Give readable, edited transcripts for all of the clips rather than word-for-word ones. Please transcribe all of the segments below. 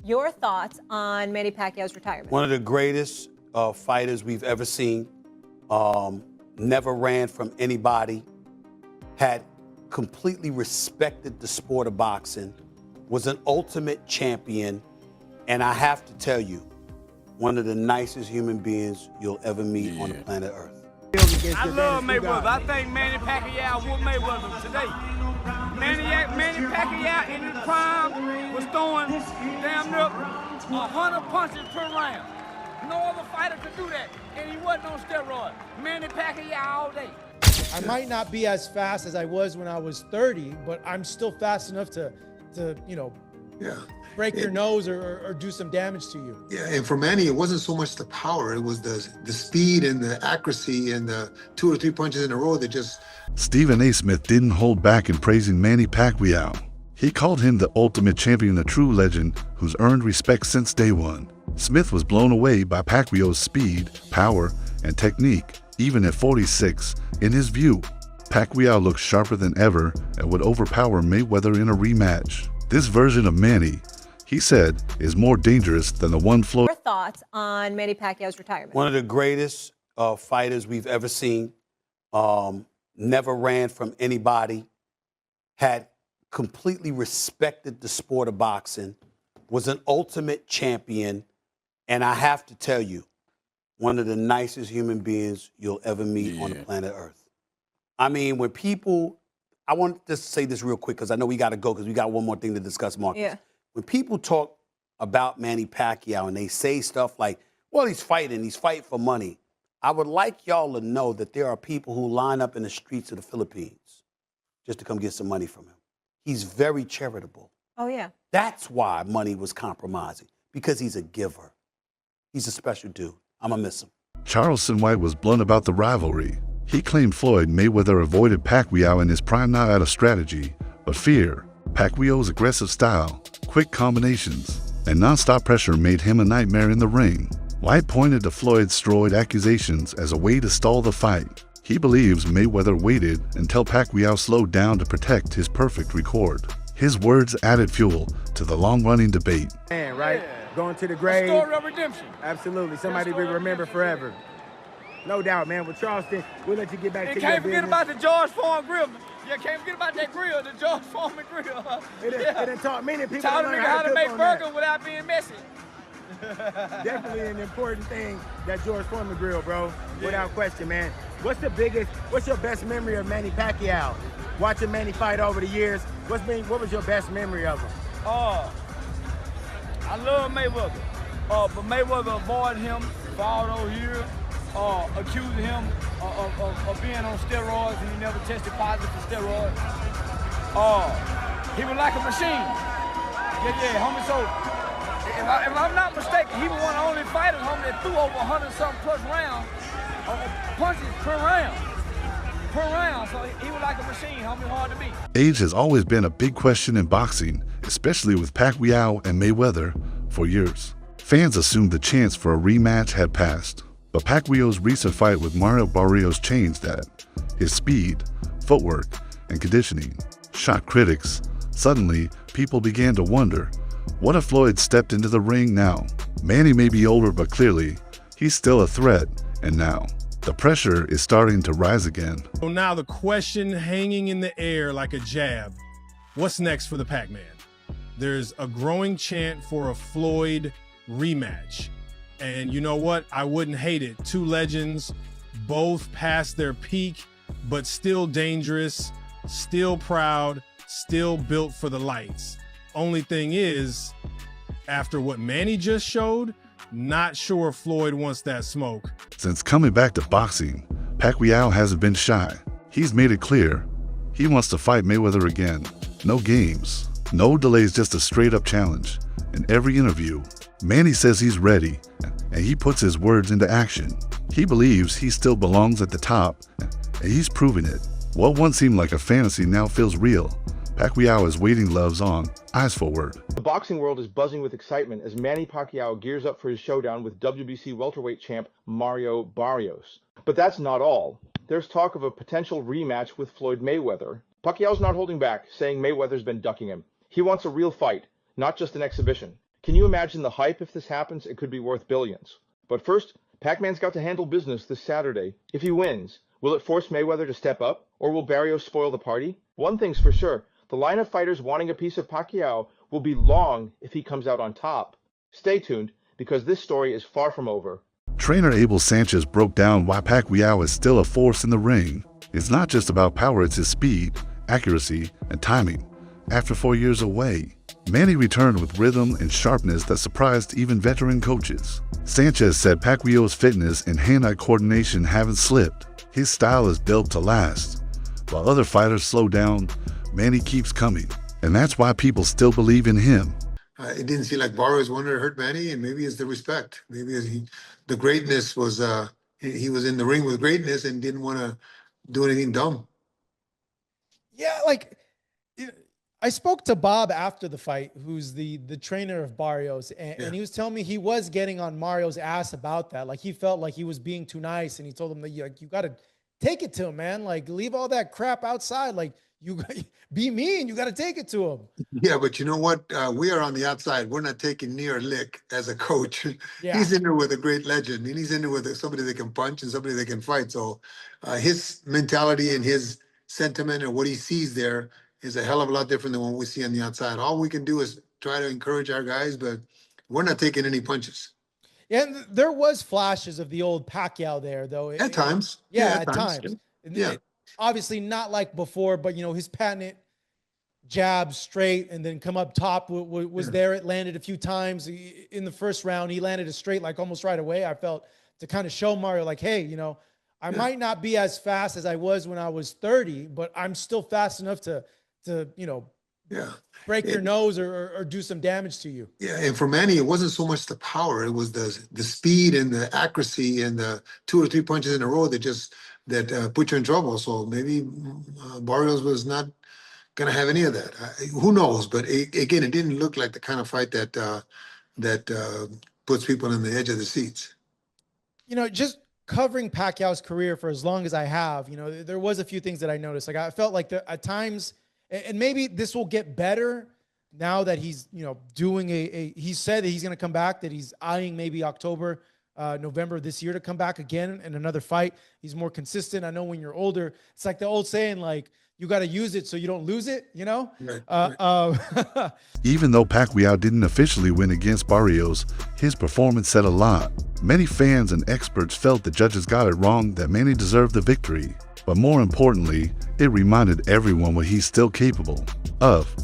Your thoughts on Manny Pacquiao's retirement? One of the greatest fighters we've ever seen. Never ran from anybody. Had completely respected the sport of boxing. Was an ultimate champion. And I have to tell you, one of the nicest human beings you'll ever meet on the planet Earth. I love Mayweather. I think Manny Pacquiao whooped Mayweather today. Manny Pacquiao in his prime was throwing damn near 100 punches per round. No other fighter could do that, and he wasn't on steroids. Manny Pacquiao all day. I might not be as fast as I was when I was 30, but I'm still fast enough to break your nose or do some damage to you. Yeah, and for Manny, it wasn't so much the power, it was the speed and the accuracy and the 2 or 3 punches in a row that just... Stephen A. Smith didn't hold back in praising Manny Pacquiao. He called him the ultimate champion, a true legend who's earned respect since day one. Smith was blown away by Pacquiao's speed, power, and technique, even at 46. In his view, Pacquiao looks sharper than ever and would overpower Mayweather in a rematch. This version of Manny, he said, is more dangerous than the one Floyd. Your thoughts on Manny Pacquiao's retirement? One of the greatest fighters we've ever seen. Never ran from anybody. Had completely respected the sport of boxing. Was an ultimate champion. And I have to tell you, one of the nicest human beings you'll ever meet on the planet Earth. I mean, when people, I want to say this real quick because I know we got to go because we got one more thing to discuss, Marcus. Yeah. When people talk about Manny Pacquiao and they say stuff like, well, he's fighting for money. I would like y'all to know that there are people who line up in the streets of the Philippines just to come get some money from him. He's very charitable. Oh, yeah. That's why money was compromising, because he's a giver. He's a special dude. I'm going to miss him. Charleston White was blunt about the rivalry. He claimed Floyd Mayweather avoided Pacquiao in his prime not out of strategy, but fear. Pacquiao's aggressive style, quick combinations, and nonstop pressure made him a nightmare in the ring. White pointed to Floyd's steroid accusations as a way to stall the fight. He believes Mayweather waited until Pacquiao slowed down to protect his perfect record. His words added fuel to the long-running debate. Man, right? Yeah. Going to the grave. A story of redemption. Absolutely. Somebody we remember forever. No doubt, man. With Charleston, we'll let you get back to your Can't forget business. about the George Foreman grill. Yeah, can't forget about that grill, the George Foreman grill. It taught many people Taught a nigga how to make burgers without being messy. Definitely an important thing, that George Foreman grill, bro. Without question, man. What's your best memory of Manny Pacquiao? Watching Manny fight over the years, what was your best memory of him? I love Mayweather, but Mayweather avoided him for all those years, accusing him of being on steroids, and he never tested positive for steroids. He was like a machine. Yeah, homie. So if I'm not mistaken, he was one of the only fighters, homie, that threw over 100-something plus rounds, punches per round. So he was like a machine, homie, hard to beat. Age has always been a big question in boxing, especially with Pacquiao and Mayweather for years. Fans assumed the chance for a rematch had passed, but Pacquiao's recent fight with Mario Barrios changed that. His speed, footwork, and conditioning shocked critics. Suddenly, people began to wonder, what if Floyd stepped into the ring now? Manny may be older, but clearly, he's still a threat, and now the pressure is starting to rise again. So now the question hanging in the air like a jab, what's next for the Pac-Man? There's a growing chant for a Floyd rematch. And you know what? I wouldn't hate it. Two legends, both past their peak, but still dangerous, still proud, still built for the lights. Only thing is, after what Manny just showed, not sure Floyd wants that smoke. Since coming back to boxing, Pacquiao hasn't been shy. He's made it clear he wants to fight Mayweather again. No games, no delays, just a straight-up challenge. In every interview, Manny says he's ready, and he puts his words into action. He believes he still belongs at the top, and he's proving it. What once seemed like a fantasy now feels real. Pacquiao is waiting gloves on, eyes forward. The boxing world is buzzing with excitement as Manny Pacquiao gears up for his showdown with WBC welterweight champ Mario Barrios. But that's not all. There's talk of a potential rematch with Floyd Mayweather. Pacquiao's not holding back, saying Mayweather's been ducking him. He wants a real fight, not just an exhibition. Can you imagine the hype if this happens? It could be worth billions. But first, Pac-Man's got to handle business this Saturday. If he wins, will it force Mayweather to step up, or will Barrios spoil the party? One thing's for sure, the line of fighters wanting a piece of Pacquiao will be long if he comes out on top. Stay tuned, because this story is far from over. Trainer Abel Sanchez broke down why Pacquiao is still a force in the ring. It's not just about power, it's his speed, accuracy, and timing. After 4 years away, Manny returned with rhythm and sharpness that surprised even veteran coaches. Sanchez said Pacquiao's fitness and hand-eye coordination haven't slipped. His style is built to last. While other fighters slow down, Manny keeps coming, and that's why people still believe in him. It didn't seem like Barrios wanted to hurt Manny, and maybe it's the respect. Maybe the greatness was, he was in the ring with greatness and didn't want to do anything dumb. Yeah, like I spoke to Bob after the fight, who's the trainer of Barrios, and he was telling me he was getting on Mario's ass about that. Like he felt like he was being too nice, and he told him that you got to take it to him, man. Like leave all that crap outside. Like you be mean, you got to take it to him. Yeah, but you know what? We are on the outside. We're not taking near a lick as a coach. Yeah. He's in there with a great legend, and he's in there with somebody that can punch and somebody that can fight. So his mentality and his sentiment and what he sees there is a hell of a lot different than what we see on the outside. All we can do is try to encourage our guys, but we're not taking any punches. Yeah, and there was flashes of the old Pacquiao there, though. At times. Yeah, at times. Yeah. Obviously not like before, but, his patent jab straight and then come up top was there. It landed a few times. In the first round, he landed a straight like almost right away. I felt to kind of show Mario like, hey, I might not be as fast as I was when I was 30, but I'm still fast enough to break your nose or do some damage to you. Yeah, and for Manny, it wasn't so much the power; it was the speed and the accuracy and the 2 or 3 punches in a row that put you in trouble. So maybe Barrios was not going to have any of that. Who knows? But again, it didn't look like the kind of fight that puts people on the edge of the seats. Just covering Pacquiao's career for as long as I have, there was a few things that I noticed. Like I felt like at times, and maybe this will get better now that he's, doing he said that he's going to come back, that he's eyeing maybe October, November this year to come back again in another fight. He's more consistent. I know when you're older, it's like the old saying, like, you got to use it so you don't lose it, Right. Even though Pacquiao didn't officially win against Barrios, his performance said a lot. Many fans and experts felt the judges got it wrong, that Manny deserved the victory. But more importantly, it reminded everyone what he's still capable of.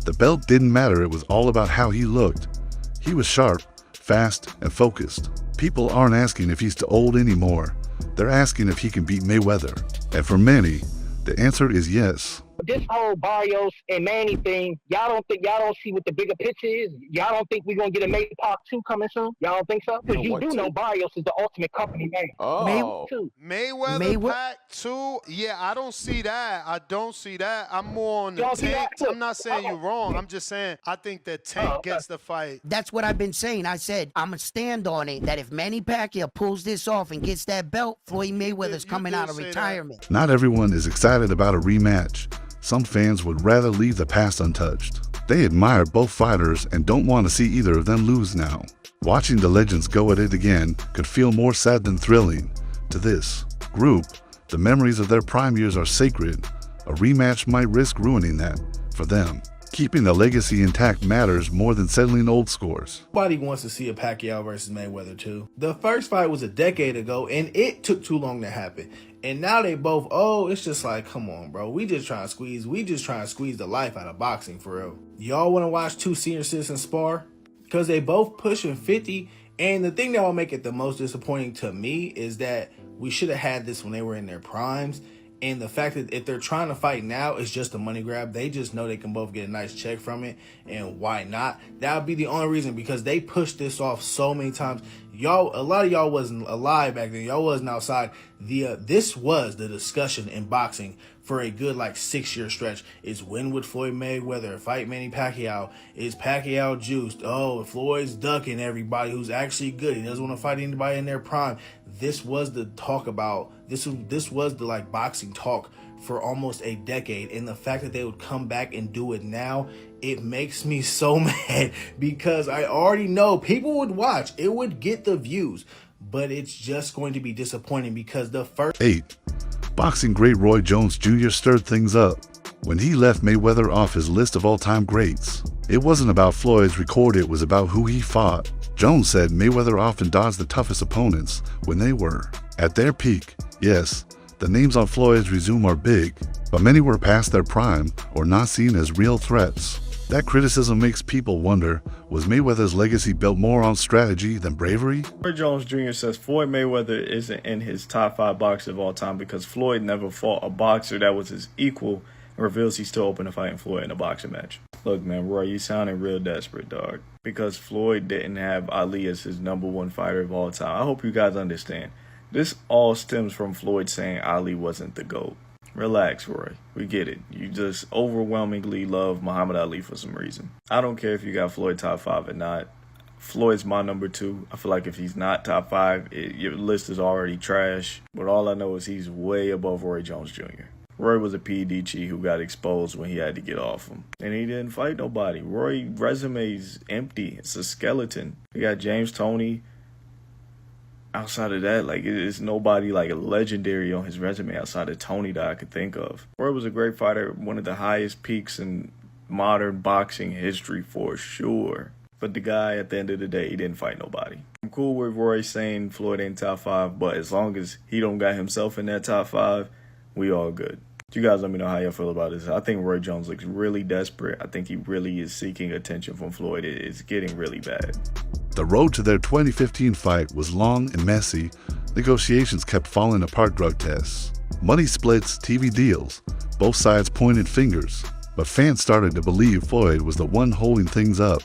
The belt didn't matter, it was all about how he looked. He was sharp, fast, and focused. People aren't asking if he's too old anymore. They're asking if he can beat Mayweather. And for many, the answer is yes. This whole Barrios and Manny thing, y'all don't see what the bigger picture is? Y'all don't think we're going to get a Mayweather Part 2 coming soon? Y'all don't think so? Because you do know Barrios is the ultimate company man. Oh. Mayweather Pac 2? Yeah, I don't see that. I'm more on the Tank. I'm not saying you're wrong. I'm just saying I think that Tank gets the fight. That's what I've been saying. I said I'm going to stand on it that if Manny Pacquiao pulls this off and gets that belt, Floyd Mayweather's coming out of retirement. Not everyone is excited about a rematch. Some fans would rather leave the past untouched. They admire both fighters and don't want to see either of them lose now. Watching the legends go at it again could feel more sad than thrilling. To this group, the memories of their prime years are sacred. A rematch might risk ruining that for them. Keeping the legacy intact matters more than settling old scores. Nobody wants to see a Pacquiao versus Mayweather 2. The first fight was a decade ago, and it took too long to happen. And now they both, it's just like, come on, bro. We just trying to squeeze the life out of boxing, for real. Y'all want to watch two senior citizens spar? Because they both pushing 50. And the thing that will make it the most disappointing to me is that we should have had this when they were in their primes. And the fact that if they're trying to fight now, it's just a money grab. They just know they can both get a nice check from it. And why not? That would be the only reason, because they pushed this off so many times. A lot of y'all wasn't alive back then. Y'all wasn't outside. This was the discussion in boxing for a good 6-year stretch. Is when would Floyd Mayweather fight Manny Pacquiao? Is Pacquiao juiced? Oh, Floyd's ducking everybody who's actually good. He doesn't want to fight anybody in their prime. This was the talk about. This was the boxing talk for almost a decade. And the fact that they would come back and do it now it makes me so mad because I already know people would watch. It would get the views, but it's just going to be disappointing because the first 8. Boxing great Roy Jones Jr. stirred things up when he left Mayweather off his list of all-time greats. It wasn't about Floyd's record, it was about who he fought. Jones said Mayweather often dodged the toughest opponents when they were at their peak. Yes, the names on Floyd's resume are big, but many were past their prime or not seen as real threats. That criticism makes people wonder, was Mayweather's legacy built more on strategy than bravery? Roy Jones Jr. says Floyd Mayweather isn't in his top 5 boxers of all time because Floyd never fought a boxer that was his equal, and reveals he's still open to fighting Floyd in a boxing match. Look, man, Roy, you sounding real desperate, dog. Because Floyd didn't have Ali as his #1 fighter of all time. I hope you guys understand. This all stems from Floyd saying Ali wasn't the GOAT. Relax, Roy. We get it. You just overwhelmingly love Muhammad Ali for some reason. I don't care if you got Floyd top 5 or not. Floyd's my #2. I feel like if he's not top 5, your list is already trash. But all I know is he's way above Roy Jones Jr. Roy was a PDG who got exposed when he had to get off him. And he didn't fight nobody. Roy's resume's empty. It's a skeleton. We got James Toney. Outside of that, like, it's nobody like a legendary on his resume outside of Tony that I could think of. Roy was a great fighter, one of the highest peaks in modern boxing history for sure. But the guy, at the end of the day, he didn't fight nobody. I'm cool with Roy saying Floyd ain't top 5, but as long as he don't got himself in that top 5, we all good. You guys let me know how y'all feel about this. I think Roy Jones looks really desperate. I think he really is seeking attention from Floyd. It's getting really bad. The road to their 2015 fight was long and messy. Negotiations kept falling apart, drug tests, money splits, TV deals. Both sides pointed fingers, but fans started to believe Floyd was the one holding things up.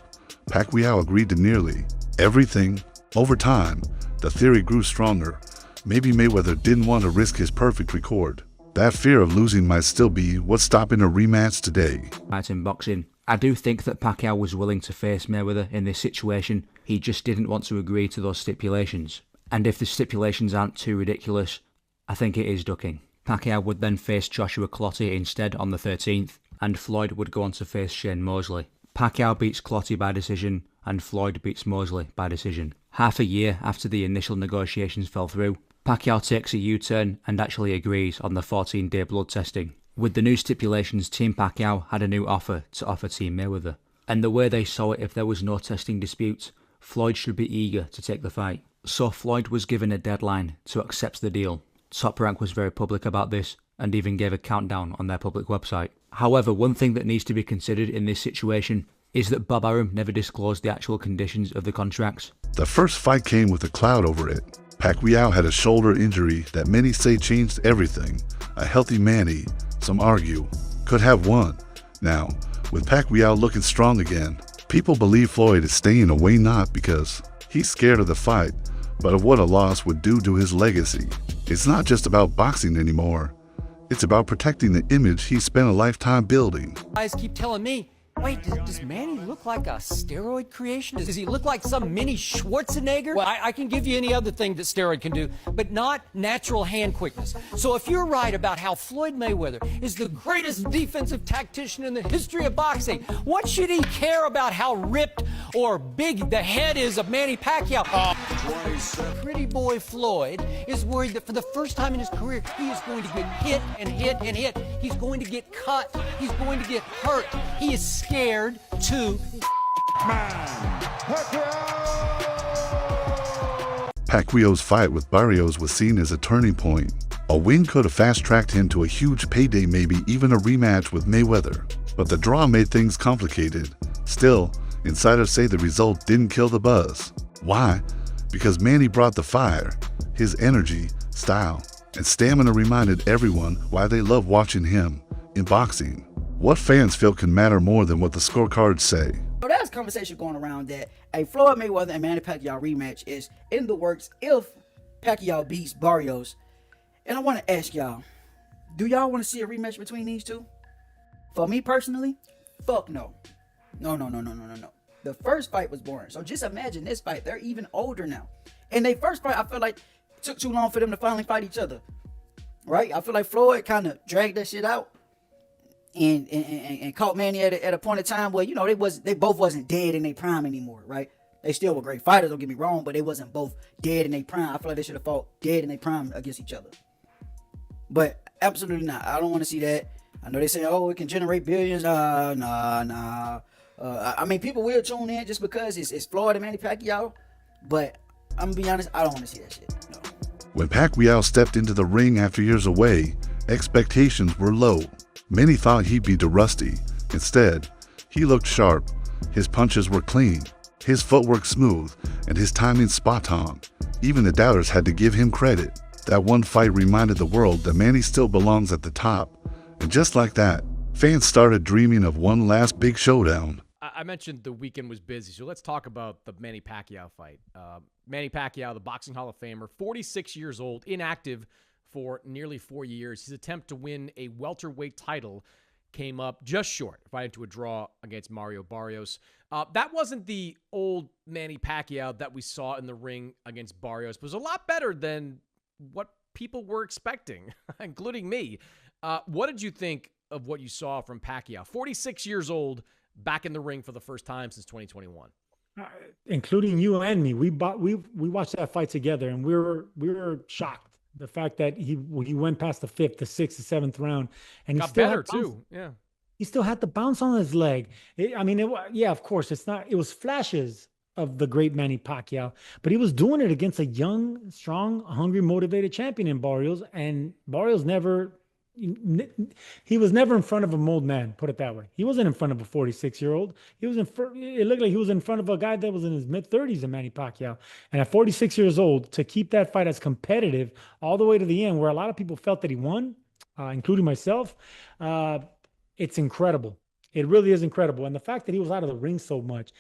Pacquiao agreed to nearly everything. Over time, the theory grew stronger. Maybe Mayweather didn't want to risk his perfect record. That fear of losing might still be what's stopping a rematch today. Right, in boxing, I do think that Pacquiao was willing to face Mayweather in this situation. He just didn't want to agree to those stipulations. And if the stipulations aren't too ridiculous, I think it is ducking. Pacquiao would then face Joshua Clottey instead on the 13th, and Floyd would go on to face Shane Mosley. Pacquiao beats Clottey by decision, and Floyd beats Mosley by decision. Half a year after the initial negotiations fell through, Pacquiao takes a U-turn and actually agrees on the 14-day blood testing. With the new stipulations, Team Pacquiao had a new offer to offer Team Mayweather. And the way they saw it, if there was no testing dispute, Floyd should be eager to take the fight. So Floyd was given a deadline to accept the deal. Top Rank was very public about this and even gave a countdown on their public website. However, one thing that needs to be considered in this situation is that Bob Arum never disclosed the actual conditions of the contracts. The first fight came with a cloud over it. Pacquiao had a shoulder injury that many say changed everything. A healthy Manny, some argue, could have won. Now, with Pacquiao looking strong again, people believe Floyd is staying away not because he's scared of the fight, but of what a loss would do to his legacy. It's not just about boxing anymore. It's about protecting the image he spent a lifetime building. Guys keep telling me, wait, does Manny look like a steroid creation? Does he look like some mini Schwarzenegger? Well, I can give you any other thing that steroid can do, but not natural hand quickness. So if you're right about how Floyd Mayweather is the greatest defensive tactician in the history of boxing, what should he care about how ripped or big the head is of Manny Pacquiao? Pretty boy Floyd is worried that for the first time in his career, he is going to get hit and hit and hit. He's going to get cut. He's going to get hurt. He is scared to Pacquiao's fight with Barrios was seen as a turning point. A win could have fast-tracked him to a huge payday, maybe even a rematch with Mayweather. But the draw made things complicated. Still, insiders say the result didn't kill the buzz. Why? Because Manny brought the fire. His energy, style, and stamina reminded everyone why they love watching him in boxing. What fans feel can matter more than what the scorecards say. So there's conversation going around that a Floyd Mayweather and Manny Pacquiao rematch is in the works if Pacquiao beats Barrios. And I want to ask y'all, do y'all want to see a rematch between these two? For me personally, fuck no. No. The first fight was boring. So just imagine this fight. They're even older now. And their first fight, I feel like it took too long for them to finally fight each other. Right? I feel like Floyd kind of dragged that shit out. and caught Manny at a point in time where, you know, they both wasn't dead in their prime anymore, right? They still were great fighters, don't get me wrong, but they wasn't both dead in their prime. I feel like they should have fought dead in their prime against each other. But absolutely not. I don't want to see that. I know they say, oh, it can generate billions. Nah. I mean, people will tune in just because it's Floyd and Manny Pacquiao, but I'm gonna be honest, I don't want to see that shit. No. When Pacquiao stepped into the ring after years away, expectations were low. Many thought he'd be rusty. Instead, he looked sharp. His punches were clean, his footwork smooth, and his timing spot on. Even the doubters had to give him credit. That one fight reminded the world that Manny still belongs at the top. And just like that, fans started dreaming of one last big showdown. I mentioned the weekend was busy, so let's talk about the Manny Pacquiao fight. Manny Pacquiao, the Boxing Hall of Famer, 46 years old, inactive for nearly 4 years. His attempt to win a welterweight title came up just short, fighting to a draw against Mario Barrios. That wasn't the old Manny Pacquiao that we saw in the ring against Barrios. It was a lot better than what people were expecting, including me. What did you think of what you saw from Pacquiao? 46 years old, back in the ring for the first time since 2021. Including you and me, we watched that fight together, and we were shocked. The fact that he went past the 5th, the 6th, the 7th round, and he got still better had bounce. too. Yeah, he still had the bounce on his leg. Yeah, of course, it was flashes of the great Manny Pacquiao, but he was doing it against a young, strong, hungry, motivated champion in Barrios, and Barrios he was never in front of a old man, put it that way. He wasn't in front of a 46-year-old. It looked like he was in front of a guy that was in his mid-30s in Manny Pacquiao. And at 46 years old, to keep that fight as competitive all the way to the end, where a lot of people felt that he won, including myself, it's incredible. It really is incredible. And the fact that he was out of the ring so much,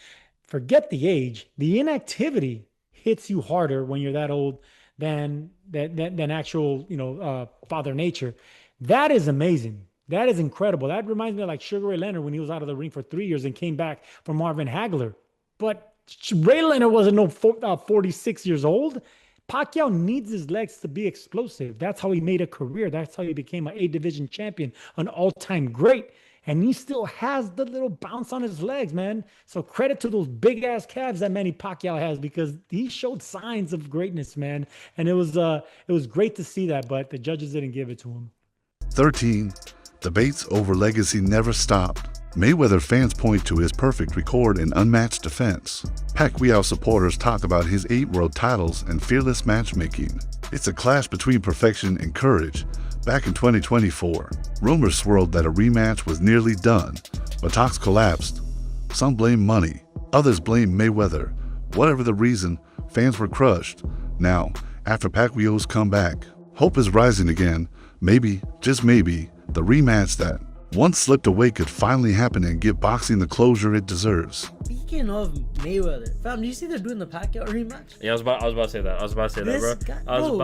forget the age, the inactivity hits you harder when you're that old than actual, Father Nature. That is amazing. That is incredible. That reminds me of like Sugar Ray Leonard when he was out of the ring for 3 years and came back for Marvin Hagler. But Ray Leonard wasn't no 46 years old. Pacquiao needs his legs to be explosive. That's how he made a career. That's how he became an A-division champion, an all-time great. And he still has the little bounce on his legs, man. So credit to those big-ass calves that Manny Pacquiao has, because he showed signs of greatness, man. And it was great to see that, but the judges didn't give it to him. 13. Debates over legacy never stopped. Mayweather fans point to his perfect record and unmatched defense. Pacquiao supporters talk about his 8 world titles and fearless matchmaking. It's a clash between perfection and courage. Back in 2024, rumors swirled that a rematch was nearly done, but talks collapsed. Some blame money, others blame Mayweather. Whatever the reason, fans were crushed. Now, after Pacquiao's comeback, hope is rising again. Maybe, just maybe, the rematch that once slipped away could finally happen and give boxing the closure it deserves. Speaking of Mayweather, fam, do you see they're doing the Pacquiao rematch? Yeah, I was about to say that. I was about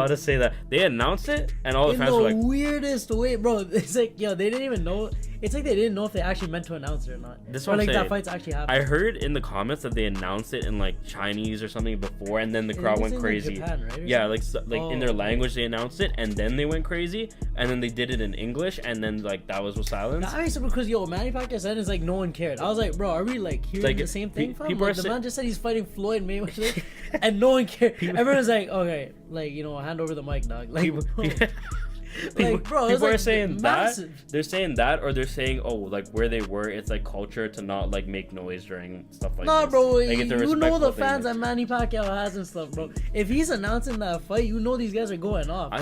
to say that. They announced it, and all the fans were like, in the weirdest way, bro. It's like, yo, they didn't even know. It's like they didn't know if they actually meant to announce it or not. This or one, like that fight's actually happening. I heard in the comments that they announced it in like Chinese or something before, and then the crowd went crazy. Like Japan, right, yeah, in their language they announced it, and then they went crazy, and then they did it in English, and then like that was with silence. That makes sense because Manny Pacquiao said it's like no one cared. I was like, bro, are we like hearing the same thing from? Like, the man just said he's fighting Floyd Mayweather, and no one cared. Everyone's like, okay, like hand over the mic, dog. Like, people are saying massive. That. They're saying that, or they're saying, oh, like where they were, it's like culture to not like make noise during stuff like this. Nah, bro, like, you know the fans that Manny Pacquiao has and stuff, bro. If he's announcing that fight, you know these guys are going off.